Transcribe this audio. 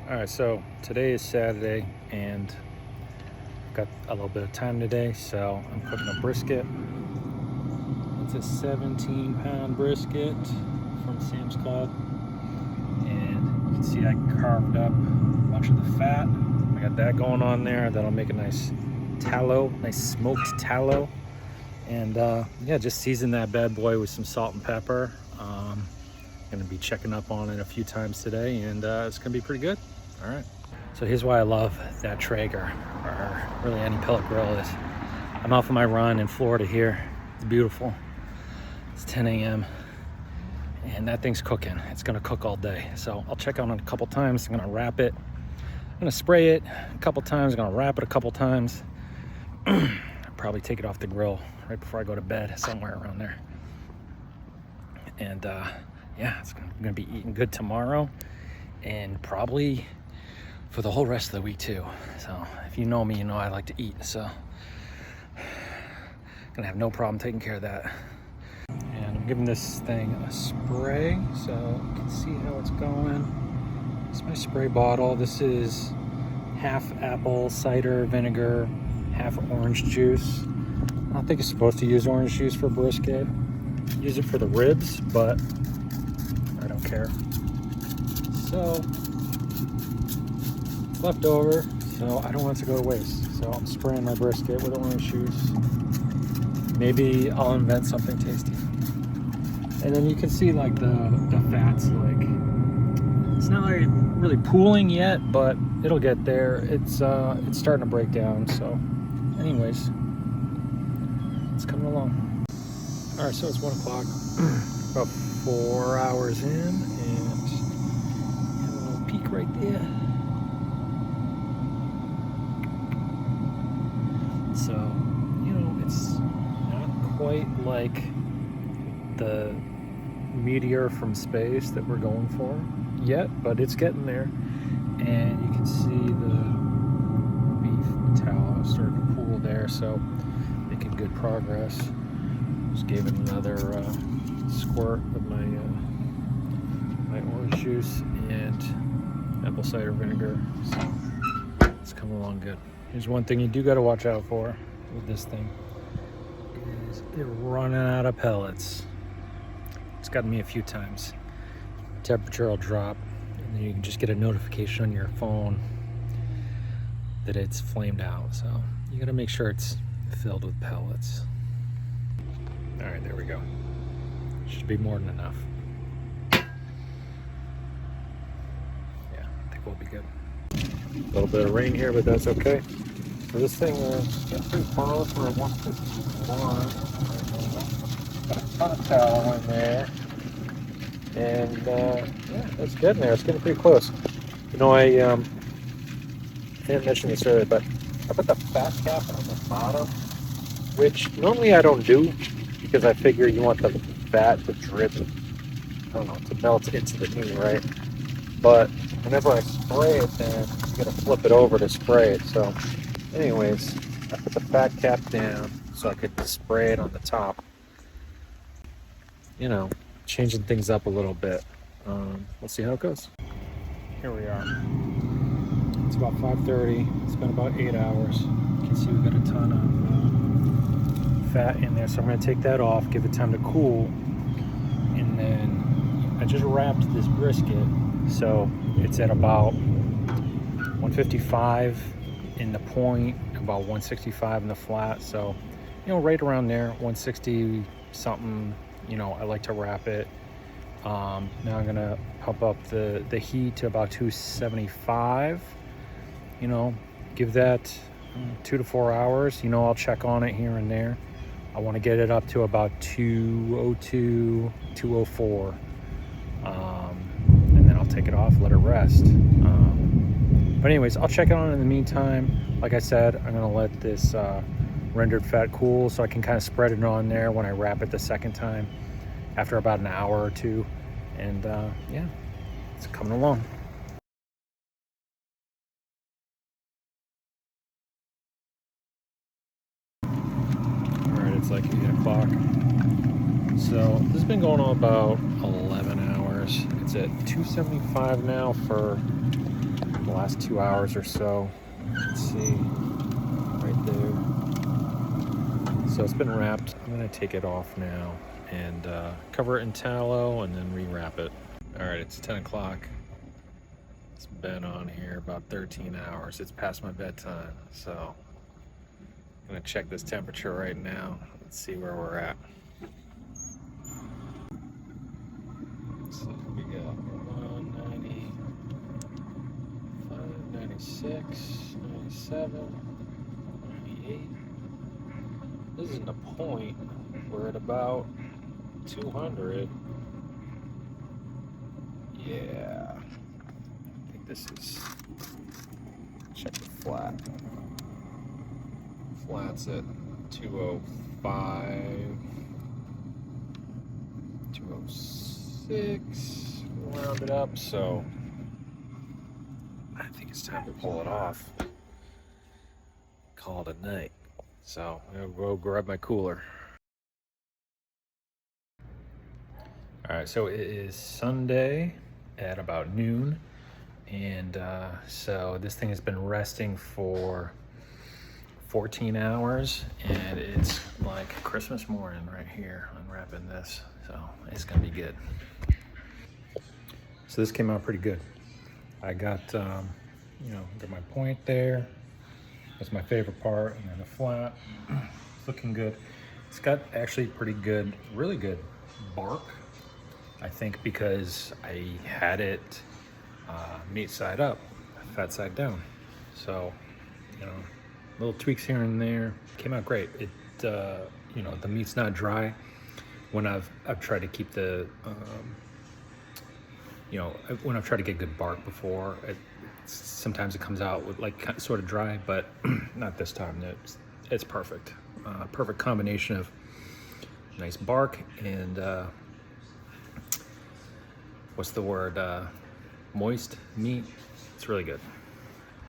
All right, so today is Saturday and I've got a little bit of time today, so I'm cooking a brisket. It's a 17-pound brisket from Sam's Club, and you can see I carved up a bunch of the fat. I got that going on there. That'll make a nice tallow, nice smoked tallow. And yeah, just season that bad boy with some salt and pepper. Gonna be checking up on it a few times today, and it's gonna be pretty good. All right, so here's why I love that Traeger, or really any pellet grill, is I'm out for my run in Florida here. It's beautiful. It's 10 a.m. and that thing's cooking. It's gonna cook all day. So I'll check on it a couple times. I'm gonna wrap it. I'm gonna spray it a couple times. I'm gonna wrap it a couple times. I'll probably take it off the grill right before I go to bed, somewhere around there. And yeah, it's gonna be eating good tomorrow, and probably for the whole rest of the week too. So if you know me, you know I like to eat, so gonna have no problem taking care of that. And I'm giving this thing a spray so you can see how it's going. It's my spray bottle. This is half apple cider vinegar, half orange juice. I don't think it's supposed to use orange juice for brisket. Use it for the ribs, but I don't care. So it's left over, so I don't want it to go to waste. So I'm spraying my brisket with orange juice. Maybe I'll invent something tasty. And then you can see like the fat's like, it's not like really pooling yet, but it'll get there. It's starting to break down. So anyways, it's coming along. All right, so it's 1 o'clock, about 4 hours in, and have a little peek right there. So, you know, it's not quite like the meteor from space that we're going for yet, but it's getting there. And you can see the beef tallow starting to pool there, so making good progress. Just gave it another squirt of my orange juice and apple cider vinegar. So it's coming along good. Here's one thing you do got to watch out for with this thing: is it running out of pellets. It's gotten me a few times. Temperature will drop, and then you can just get a notification on your phone that it's flamed out. So you got to make sure it's filled with pellets. All right, there we go. Should be more than enough. Yeah, I think we'll be good. A little bit of rain here, but that's okay. So this thing gets pretty close. We're at 151. Got a ton of tallow in there. And yeah, it's getting there. It's getting pretty close. You know, I didn't mention this earlier, but I put the fat cap on the bottom, which normally I don't do, because I figure you want the fat to drip, I don't know, to melt into the meat, right? But whenever I spray it, then you gotta flip it over to spray it. So anyways, I put the fat cap down so I could spray it on the top. You know, changing things up a little bit. Let's see how it goes. Here we are. It's about 5:30. It's been about 8 hours. You can see we've got a ton of fat in there, so I'm going to take that off, give it time to cool, and then I just wrapped this brisket, so it's at about 155 in the point, about 165 in the flat, so you know, right around there, 160 something. You know, I like to wrap it. Now I'm gonna pump up the heat to about 275. You know, give that 2 to 4 hours. You know, I'll check on it here and there. I want to get it up to about 202, 204, and then I'll take it off, let it rest. But anyways, I'll check it on in the meantime. Like I said, I'm gonna let this rendered fat cool so I can kind of spread it on there when I wrap it the second time after about an hour or two. And yeah, it's coming along. It's like 8 o'clock. So this has been going on about 11 hours. It's at 275 now for last 2 hours or so. Let's see, right there. So it's been wrapped. I'm gonna take it off now and cover it in tallow and then rewrap it. All right, it's 10 o'clock. It's been on here about 13 hours. It's past my bedtime, so I'm gonna check this temperature right now. Let's see where we're at. So we got 190, 96, 97, 98. This isn't a point. We're at about 200. Yeah. I think this is, check the flat. Flat's at 205, 206, round it up, so I think it's time to pull it off. Call it a night. So I'm gonna go grab my cooler. All right, so it is Sunday at about noon, and so this thing has been resting for 14 hours, and it's like Christmas morning right here, unwrapping this, so it's gonna be good. So this came out pretty good. I got, got my point there. That's my favorite part, and then the flat. It's looking good. It's got actually pretty good, really good bark. I think because I had it meat side up, fat side down. So, little tweaks here and there. Came out great. It, the meat's not dry. When I've tried to keep the, when I've tried to get good bark before, sometimes it comes out with like sort of dry, but not this time. It's perfect. Perfect combination of nice bark and what's the word? Moist meat. It's really good.